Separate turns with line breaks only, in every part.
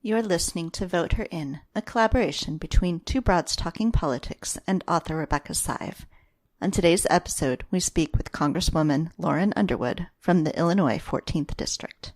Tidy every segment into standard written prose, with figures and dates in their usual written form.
You are listening to Vote Her In, a collaboration between Two Broads Talking Politics and author Rebecca Sive. On today's episode, we speak with Congresswoman Lauren Underwood from the Illinois 14th District.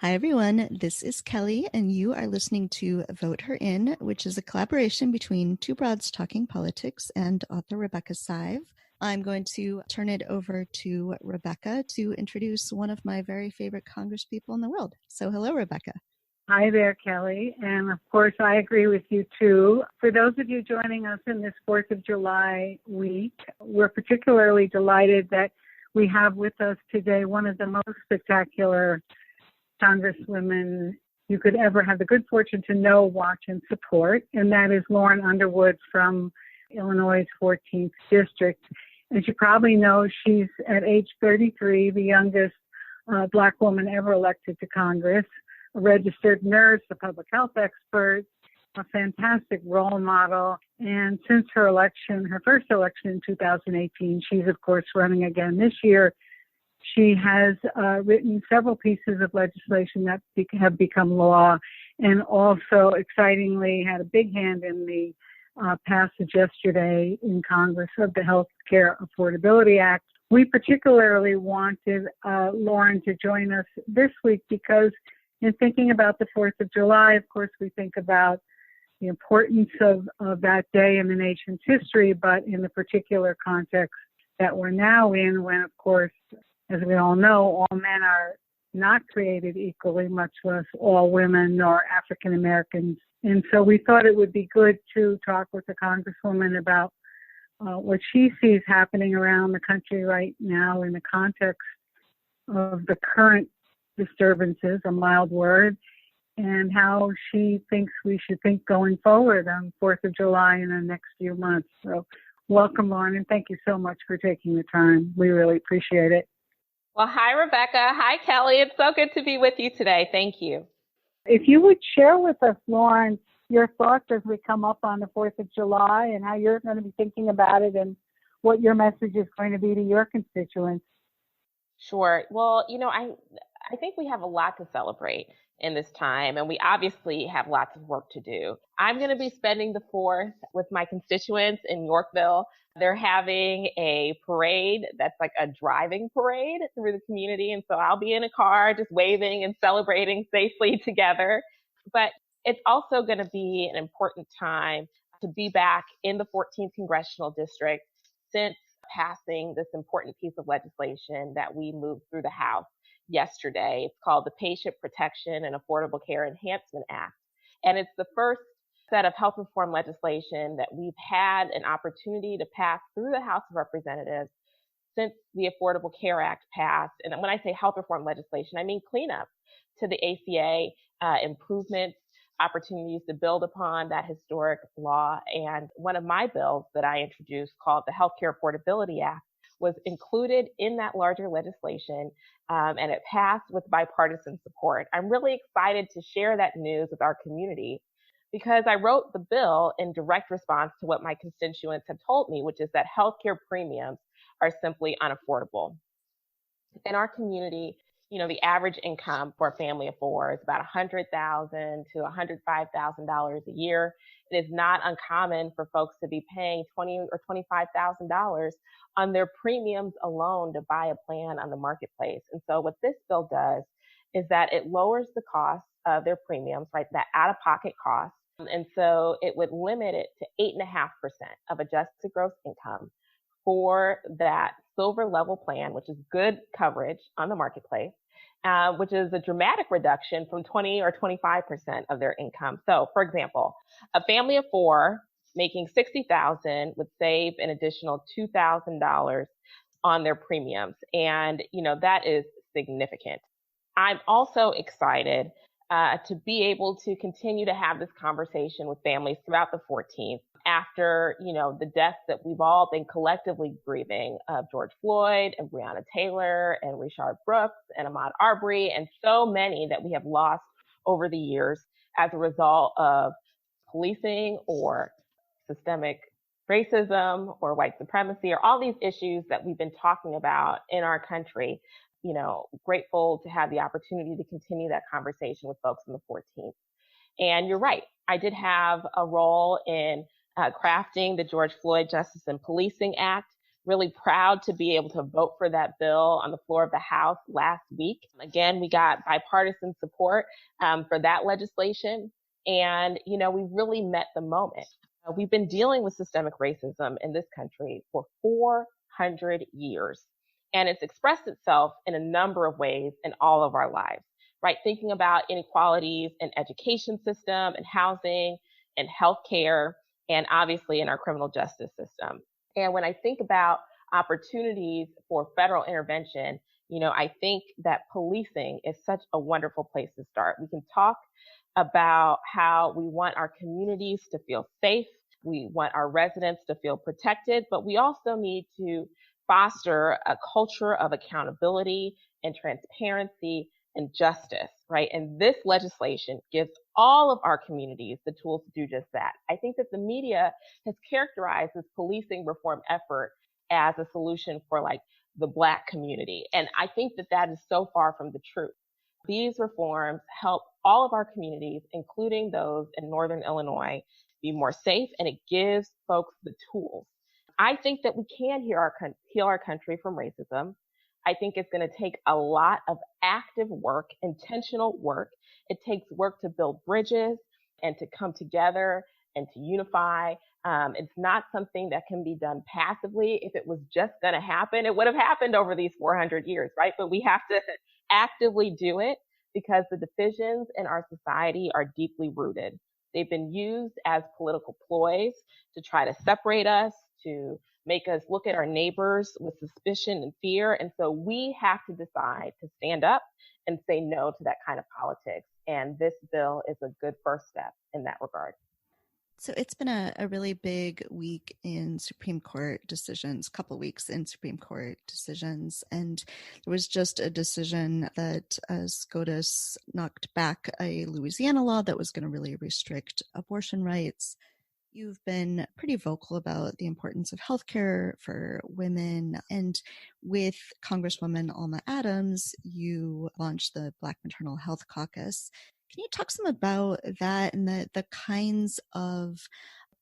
Hi, everyone. This is Kelly, and you are listening to Vote Her In, which is a collaboration between Two Broads Talking Politics and author Rebecca Sive. I'm going to turn it over to Rebecca to introduce one of my very favorite congresspeople in the world. So hello, Rebecca.
Hi there, Kelly. And of course, I agree with you too. For those of you joining us in this 4th of July week, we're particularly delighted that we have with us today one of the most spectacular Congresswomen you could ever have the good fortune to know, watch, and support, and that is Lauren Underwood from Illinois' 14th District. As you probably know, she's at age 33, the youngest Black woman ever elected to Congress, a registered nurse, a public health expert, a fantastic role model, and since her election, her first election in 2018, she's of course running again this year. She has written several pieces of legislation that have become law, and also, excitingly, had a big hand in the passage yesterday in Congress of the Health Care Affordability Act. We particularly wanted Lauren to join us this week because in thinking about the 4th of July, of course, we think about the importance of that day in the nation's history, but in the particular context that we're now in, when, of course, as we all know, all men are not created equally, much less all women or African Americans. And so we thought it would be good to talk with the Congresswoman about what she sees happening around the country right now in the context of the current disturbances, a mild word, and how she thinks we should think going forward on 4th of July in the next few months. So welcome, Lauren, and thank you so much for taking the time. We really appreciate it.
Well, hi, Rebecca. Hi, Kelly. It's so good to be with you today. Thank you.
If you would share with us, Lauren, your thoughts as we come up on the 4th of July and how you're going to be thinking about it and what your message is going to be to your constituents.
Sure. Well, I think we have a lot to celebrate in this time, and we obviously have lots of work to do. I'm going to be spending the 4th with my constituents in Yorkville. They're having a parade that's like a driving parade through the community, and so I'll be in a car just waving and celebrating safely together. But it's also going to be an important time to be back in the 14th Congressional District since passing this important piece of legislation that we moved through the House yesterday. It's called the Patient Protection and Affordable Care Enhancement Act. And it's the first set of health reform legislation that we've had an opportunity to pass through the House of Representatives since the Affordable Care Act passed. And when I say health reform legislation, I mean cleanup to the ACA, improvements, opportunities to build upon that historic law. And one of my bills that I introduced, called the Health Care Affordability Act, was included in that larger legislation, and it passed with bipartisan support. I'm really excited to share that news with our community because I wrote the bill in direct response to what my constituents have told me, which is that healthcare premiums are simply unaffordable. In our community, the average income for a family of four is about $100,000 to $105,000 a year. It is not uncommon for folks to be paying $20,000 or $25,000 on their premiums alone to buy a plan on the marketplace. And so what this bill does is that it lowers the cost of their premiums, right, that out-of-pocket cost. And so it would limit it to 8.5% of adjusted gross income for that silver level plan, which is good coverage on the marketplace, which is a dramatic reduction from 20 or 25% of their income. So, for example, a family of four making $60,000 would save an additional $2,000 on their premiums, and that is significant. I'm also excited to be able to continue to have this conversation with families throughout the 14th after, the deaths that we've all been collectively grieving of George Floyd and Breonna Taylor and Rayshard Brooks and Ahmaud Arbery and so many that we have lost over the years as a result of policing or systemic racism or white supremacy or all these issues that we've been talking about in our country. Grateful to have the opportunity to continue that conversation with folks on the 14th. And you're right, I did have a role in crafting the George Floyd Justice and Policing Act. Really proud to be able to vote for that bill on the floor of the House last week. Again, we got bipartisan support for that legislation. And, we really met the moment. We've been dealing with systemic racism in this country for 400 years. And it's expressed itself in a number of ways in all of our lives, right? Thinking about inequalities in education system and housing and healthcare, and obviously in our criminal justice system. And when I think about opportunities for federal intervention, I think that policing is such a wonderful place to start. We can talk about how we want our communities to feel safe. We want our residents to feel protected, but we also need to foster a culture of accountability and transparency and justice, right? And this legislation gives all of our communities the tools to do just that. I think that the media has characterized this policing reform effort as a solution for the Black community. And I think that that is so far from the truth. These reforms help all of our communities, including those in Northern Illinois, be more safe, and it gives folks the tools. I think that we can heal our country from racism. I think it's going to take a lot of active work, intentional work. It takes work to build bridges and to come together and to unify. It's not something that can be done passively. If it was just going to happen, it would have happened over these 400 years, right? But we have to actively do it because the divisions in our society are deeply rooted. They've been used as political ploys to try to separate us, to make us look at our neighbors with suspicion and fear. And so we have to decide to stand up and say no to that kind of politics. And this bill is a good first step in that regard.
So it's been a really big week in Supreme Court decisions, couple weeks in Supreme Court decisions. And there was just a decision that SCOTUS knocked back a Louisiana law that was going to really restrict abortion rights. You've been pretty vocal about the importance of healthcare for women. And with Congresswoman Alma Adams, you launched the Black Maternal Health Caucus. Can you talk some about that and the kinds of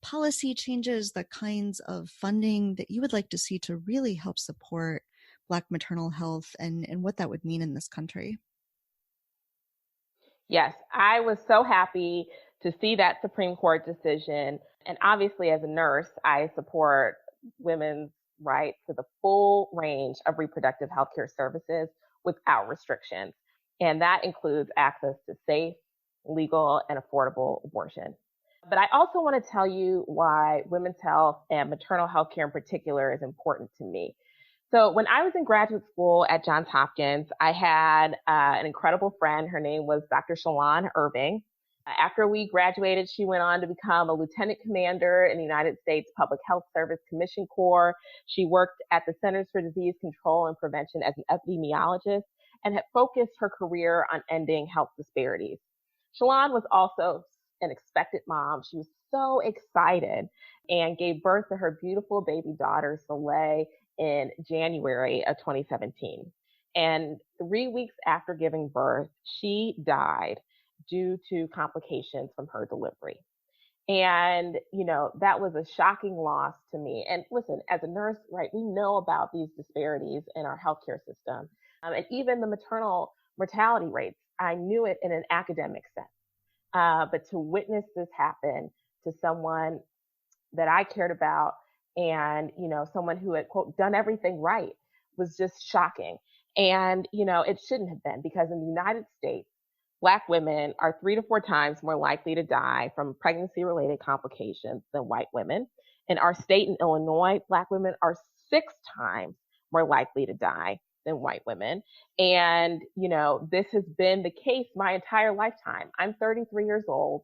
policy changes, the kinds of funding that you would like to see to really help support Black maternal health and what that would mean in this country?
Yes, I was so happy to see that Supreme Court decision. And obviously, as a nurse, I support women's right to the full range of reproductive health care services without restrictions. And that includes access to safe, legal, and affordable abortion. But I also want to tell you why women's health and maternal health care in particular is important to me. So when I was in graduate school at Johns Hopkins, I had an incredible friend. Her name was Dr. Shalon Irving. After we graduated, she went on to become a lieutenant commander in the United States Public Health Service Commission Corps. She worked at the Centers for Disease Control and Prevention as an epidemiologist and had focused her career on ending health disparities. Shalon was also an expectant mom. She was so excited and gave birth to her beautiful baby daughter, Soleil, in January of 2017. And 3 weeks after giving birth, she died due to complications from her delivery. And, that was a shocking loss to me. And listen, as a nurse, right, we know about these disparities in our healthcare system. And even the maternal mortality rates, I knew it in an academic sense. But to witness this happen to someone that I cared about and, someone who had, quote, done everything right was just shocking. And, it shouldn't have been, because in the United States, Black women are 3 to 4 times more likely to die from pregnancy-related complications than white women. In our state in Illinois, Black women are 6 times more likely to die than white women. And, this has been the case my entire lifetime. I'm 33 years old,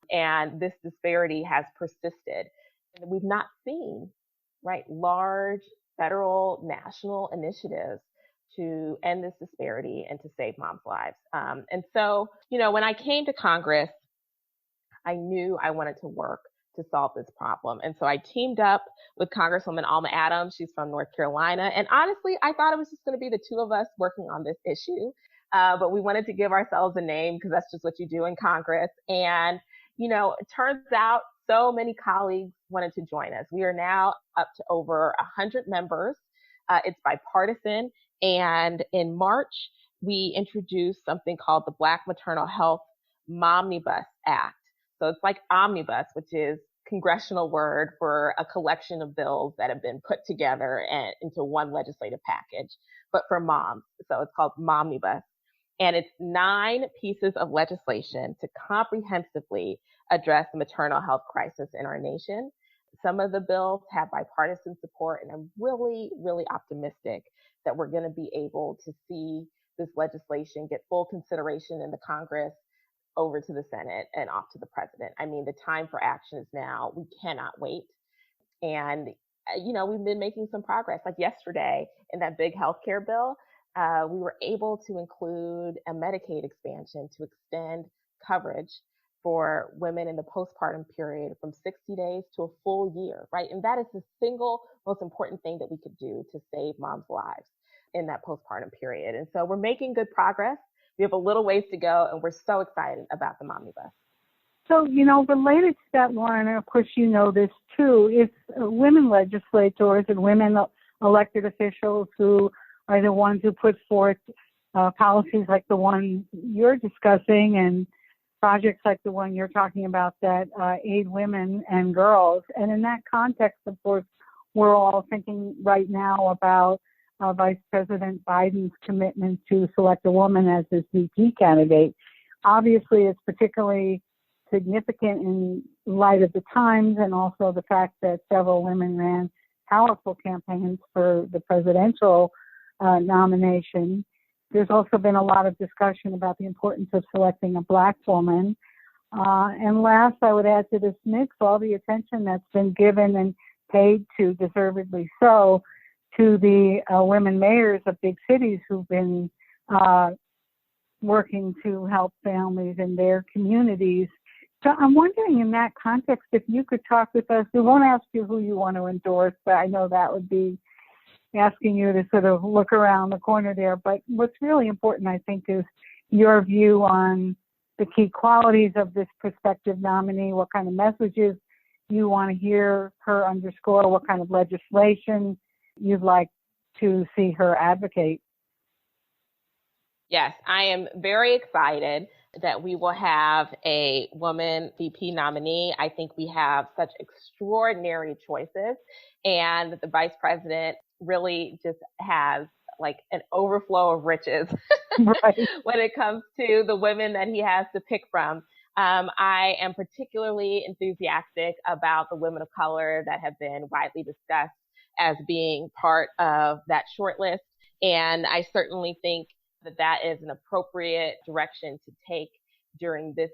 and this disparity has persisted. We've not seen, right, large federal, national initiatives to end this disparity and to save moms' lives. And so, when I came to Congress, I knew I wanted to work to solve this problem. And so I teamed up with Congresswoman Alma Adams. She's from North Carolina. And honestly, I thought it was just going to be the two of us working on this issue. But we wanted to give ourselves a name because that's just what you do in Congress. And, it turns out so many colleagues wanted to join us. We are now up to over 100 members. It's bipartisan. And in March, we introduced something called the Black Maternal Health Momnibus Act. So it's like omnibus, which is congressional word for a collection of bills that have been put together and into one legislative package, but for moms. So it's called Momnibus. And it's 9 pieces of legislation to comprehensively address the maternal health crisis in our nation. Some of the bills have bipartisan support, and I'm really, really optimistic that we're going to be able to see this legislation get full consideration in the Congress, over to the Senate, and off to the president. I mean, the time for action is now. We cannot wait. And, we've been making some progress. Like yesterday in that big healthcare bill, we were able to include a Medicaid expansion to extend coverage for women in the postpartum period from 60 days to a full year, right? And that is the single most important thing that we could do to save moms' lives in that postpartum period. And so we're making good progress. We have a little ways to go, and we're so excited about the Momnibus.
So, related to that, Lauren, and of course you know this too, it's women legislators and women elected officials who are the ones who put forth policies like the one you're discussing and projects like the one you're talking about that aid women and girls. And in that context, of course, we're all thinking right now about Vice President Biden's commitment to select a woman as his VP candidate. Obviously, it's particularly significant in light of the times and also the fact that several women ran powerful campaigns for the presidential nomination. There's also been a lot of discussion about the importance of selecting a Black woman. And last, I would add to this mix all the attention that's been given and paid to, deservedly so, to the women mayors of big cities who've been working to help families in their communities. So I'm wondering in that context, if you could talk with us. We won't ask you who you want to endorse, but I know that would be asking you to sort of look around the corner there. But what's really important, I think, is your view on the key qualities of this prospective nominee, what kind of messages you want to hear her underscore, what kind of legislation you'd like to see her advocate.
Yes, I am very excited that we will have a woman VP nominee. I think we have such extraordinary choices, and the vice president really just has like an overflow of riches right. when it comes to the women that he has to pick from. I am particularly enthusiastic about the women of color that have been widely discussed as being part of that shortlist. And I certainly think that that is an appropriate direction to take during this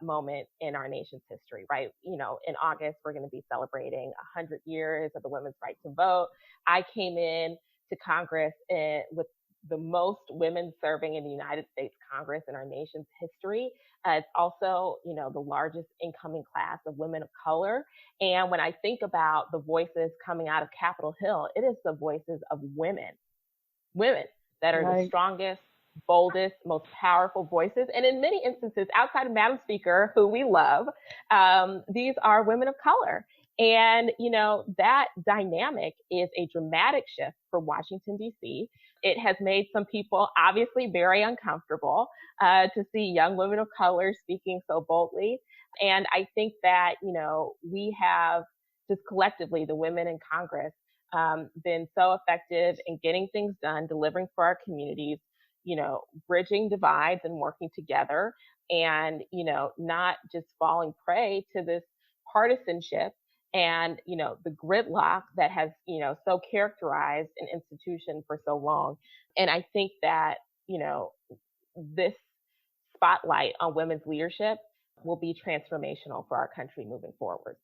moment in our nation's history, right? In August, we're going to be celebrating 100 years of the women's right to vote. I came in to Congress with the most women serving in the United States Congress in our nation's history. It's also, the largest incoming class of women of color. And when I think about the voices coming out of Capitol Hill, it is the voices of women that are right. The strongest, boldest, most powerful voices. And in many instances, outside of Madam Speaker, who we love, these are women of color. And, that dynamic is a dramatic shift for Washington, D.C. It has made some people obviously very uncomfortable to see young women of color speaking so boldly. And I think that, we have just collectively, the women in Congress, been so effective in getting things done, delivering for our communities, bridging divides and working together and, not just falling prey to this partisanship and, the gridlock that has, so characterized an institution for so long. And I think that, this spotlight on women's leadership will be transformational for our country moving forward.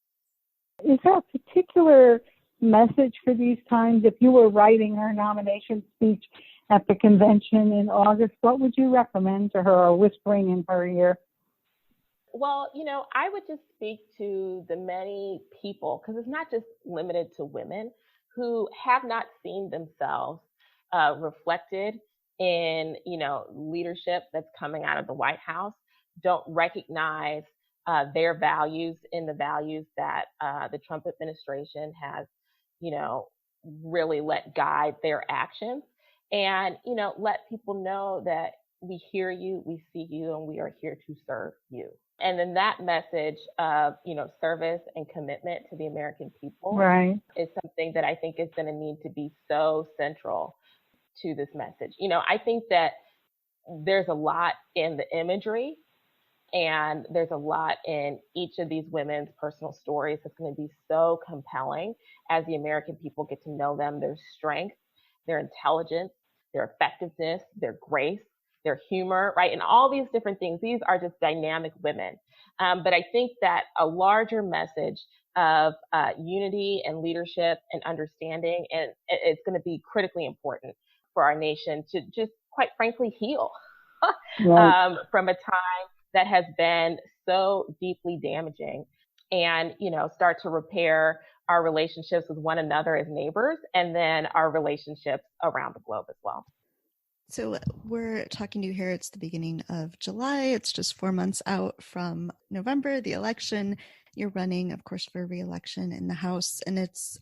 Is there a particular message for these times? If you were writing her nomination speech at the convention in August, what would you recommend to her or whispering in her ear?
Well, I would just speak to the many people, because it's not just limited to women, who have not seen themselves reflected in, leadership that's coming out of the White House, don't recognize their values in the values that the Trump administration has, really let guide their actions. And, let people know that we hear you, we see you, and we are here to serve you. And then that message of, service and commitment to the American people
Right.
is something that I think is going to need to be so central to this message. I think that there's a lot in the imagery, and there's a lot in each of these women's personal stories that's going to be so compelling as the American people get to know them, their strength, their intelligence, their effectiveness, their grace, their humor, right? And all these different things. These are just dynamic women. But I think that a larger message of unity and leadership and understanding, and it's going to be critically important for our nation to just, quite frankly, heal
Right.
from a time that has been so deeply damaging, and, start to repair our relationships with one another as neighbors, and then our relationships around the globe as well.
So we're talking to you here. It's the beginning of July. It's just 4 months out from November, the election. You're running, of course, for re-election in the House, and it's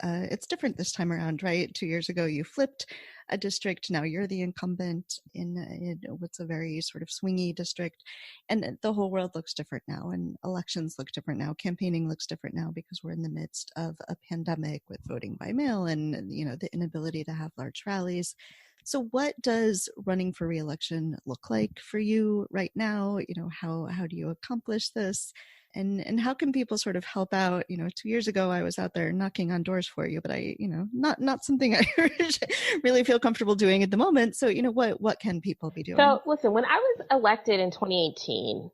different this time around, right? 2 years ago, you flipped a district. Now you're the incumbent in what's a very sort of swingy district, and the whole world looks different now, and elections look different now. Campaigning looks different now because we're in the midst of a pandemic with voting by mail and the inability to have large rallies. So what does running for re-election look like for you right now? How do you accomplish this? And how can people sort of help out? 2 years ago, I was out there knocking on doors for you, but I, not something I really feel comfortable doing at the moment. So, what can people be doing?
So listen, when I was elected in 2018,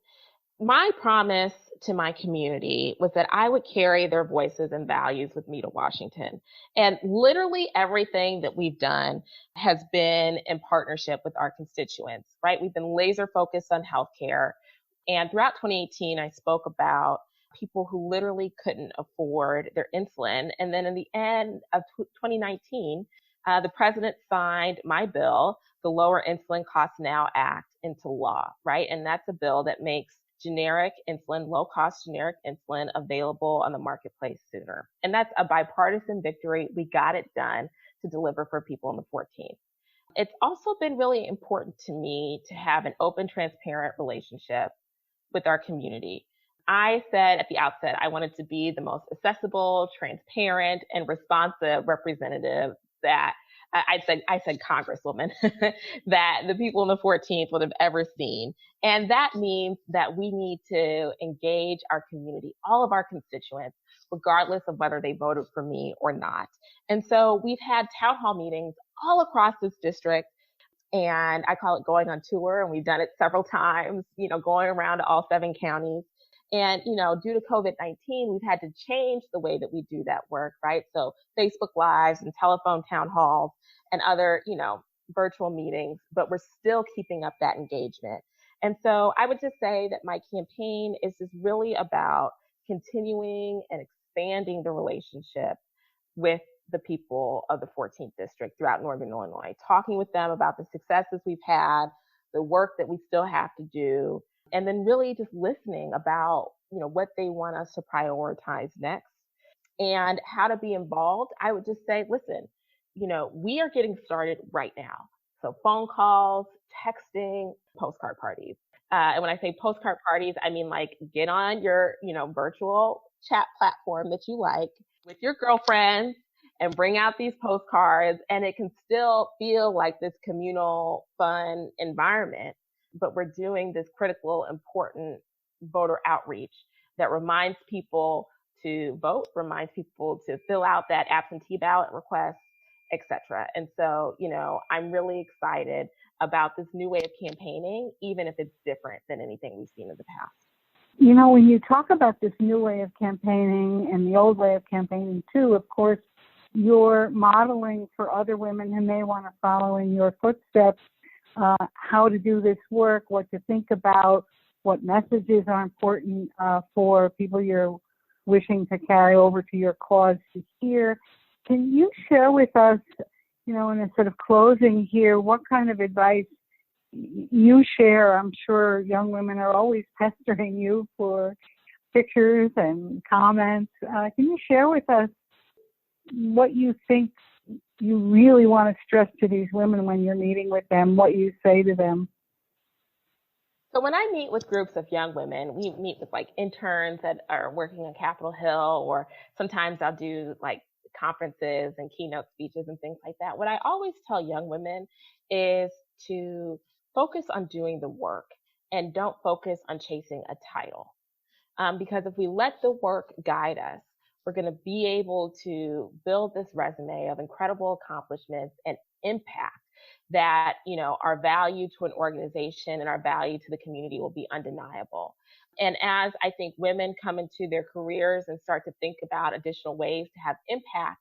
my promise to my community was that I would carry their voices and values with me to Washington. And literally everything that we've done has been in partnership with our constituents, right? We've been laser focused on healthcare. And throughout 2018, I spoke about people who literally couldn't afford their insulin. And then in the end of 2019, the president signed my bill, the Lower Insulin Costs Now Act, into law, right? And that's a bill that makes generic insulin, low-cost generic insulin, available on the marketplace sooner. And that's a bipartisan victory. We got it done to deliver for people in the 14th. It's also been really important to me to have an open, transparent relationship with our community. I said at the outset, I wanted to be the most accessible, transparent, and responsive representative that I said Congresswoman that the people in the 14th would have ever seen. And that means that we need to engage our community, all of our constituents, regardless of whether they voted for me or not. And so we've had town hall meetings all across this district, and I call it going on tour, and we've done it several times, going around to all 7 counties. And, due to COVID-19, we've had to change the way that we do that work, right? So Facebook Lives and telephone town halls and other, virtual meetings, but we're still keeping up that engagement. And so I would just say that my campaign is just really about continuing and expanding the relationship with the people of the 14th district throughout Northern Illinois, talking with them about the successes we've had, the work that we still have to do, and then really just listening about, what they want us to prioritize next and how to be involved. I would just say, listen, we are getting started right now. So phone calls, texting, postcard parties. And when I say postcard parties, I mean, like, get on your, virtual chat platform that you like with your girlfriends and bring out these postcards, and it can still feel like this communal, fun environment. But we're doing this critical, important voter outreach that reminds people to vote, reminds people to fill out that absentee ballot request, etc. And so, I'm really excited about this new way of campaigning, even if it's different than anything we've seen in the past.
You know, when you talk about this new way of campaigning and the old way of campaigning too, of course, you're modeling for other women who may want to follow in your footsteps how to do this work, what to think about, what messages are important for people you're wishing to carry over to your cause to hear. Can you share with us, you know, in a sort of closing here, what kind of advice you share? I'm sure young women are always pestering you for pictures and comments. Can you share with us what you think you really want to stress to these women when you're meeting with them, what you say to them?
So when I meet with groups of young women, we meet with like interns that are working on Capitol Hill, or sometimes I'll do like conferences and keynote speeches and things like that. What I always tell young women is to focus on doing the work and don't focus on chasing a title. Because if we let the work guide us, we're going to be able to build this resume of incredible accomplishments and impact that, you know, our value to an organization and our value to the community will be undeniable. And as I think women come into their careers and start to think about additional ways to have impact,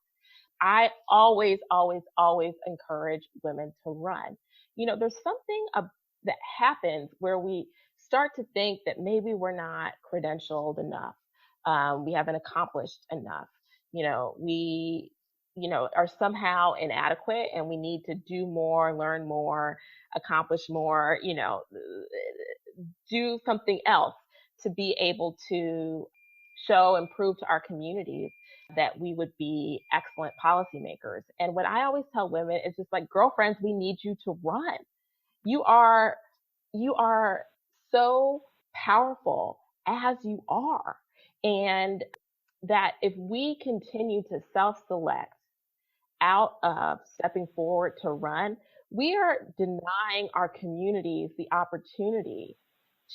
I always, always, always encourage women to run. You know, there's something that happens where we start to think that maybe we're not credentialed enough. We haven't accomplished enough. We are somehow inadequate and we need to do more, learn more, accomplish more, do something else to be able to show and prove to our communities that we would be excellent policymakers. And what I always tell women is just like, girlfriends, we need you to run. You are so powerful as you are. And that if we continue to self-select out of stepping forward to run, we are denying our communities the opportunity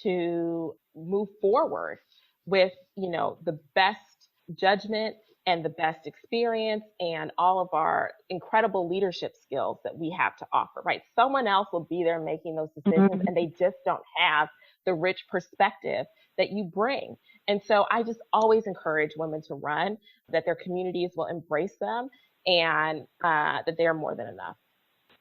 to move forward with, the best judgment and the best experience and all of our incredible leadership skills that we have to offer, right? Someone else will be there making those decisions and they just don't have the rich perspective that you bring. And so I just always encourage women to run, that their communities will embrace them and that they are more than enough.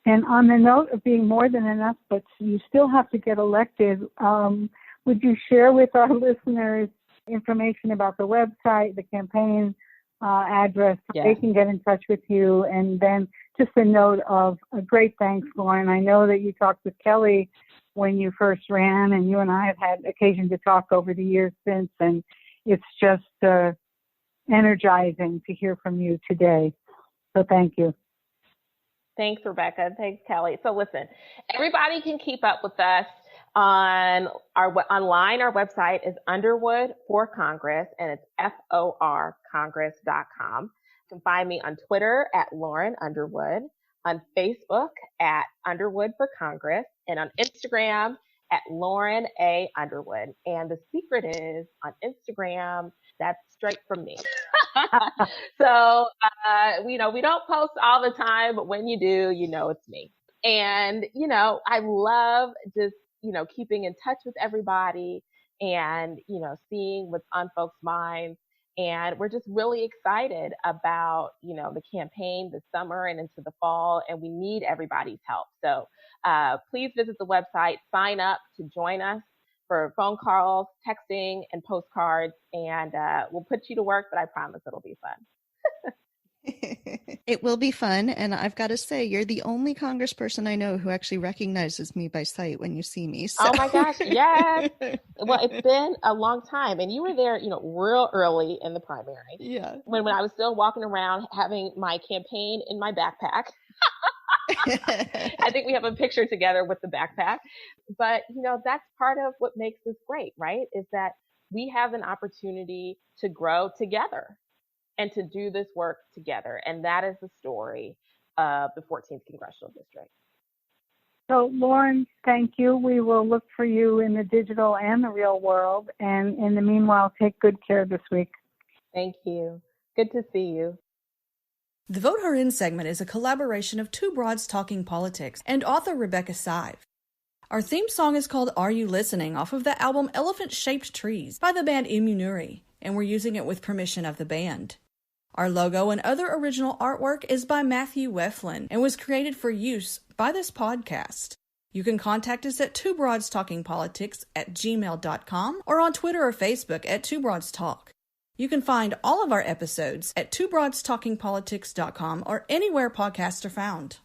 And on the note of being more than enough, but you still have to get elected, would you share with our listeners information about the website, the campaign address, so they can get in touch with you? And then just a note of a great thanks, Lauren. I know that you talked with Kelly when you first ran, and you and I have had occasion to talk over the years since, and it's just energizing to hear from you today. So thank you.
Thanks, Rebecca. Thanks, Kelly. So listen, everybody can keep up with us on online. Our website is Underwood for Congress, and it's FORcongress.com. You can find me on Twitter at Lauren Underwood, on Facebook at Underwood for Congress, and on Instagram at Lauren A. Underwood. And the secret is on Instagram, that's straight from me. So, we don't post all the time, but when you do, it's me. And, I love just, keeping in touch with everybody and, seeing what's on folks' minds. And we're just really excited about, the campaign this summer and into the fall, and we need everybody's help. So please visit the website, sign up to join us for phone calls, texting, and postcards, and we'll put you to work, but I promise it'll be fun.
It will be fun, and I've got to say, you're the only congressperson I know who actually recognizes me by sight when you see me. So.
Oh my gosh, yes. Well, it's been a long time, and you were there, real early in the primary.
Yeah.
When I was still walking around having my campaign in my backpack. I think we have a picture together with the backpack. But, that's part of what makes this great, right? Is that we have an opportunity to grow together and to do this work together. And that is the story of the 14th Congressional District.
So, Lauren, thank you. We will look for you in the digital and the real world. And in the meanwhile, take good care this week.
Thank you. Good to see you.
The Vote Her In segment is a collaboration of Two Broads Talking Politics and author Rebecca Sive. Our theme song is called Are You Listening off of the album Elephant Shaped Trees by the band Immunuri, and we're using it with permission of the band. Our logo and other original artwork is by Matthew Weflin and was created for use by this podcast. You can contact us at twobroadstalkingpolitics@gmail.com or on Twitter or Facebook at twobroadstalk. You can find all of our episodes at twobroadstalkingpolitics.com or anywhere podcasts are found.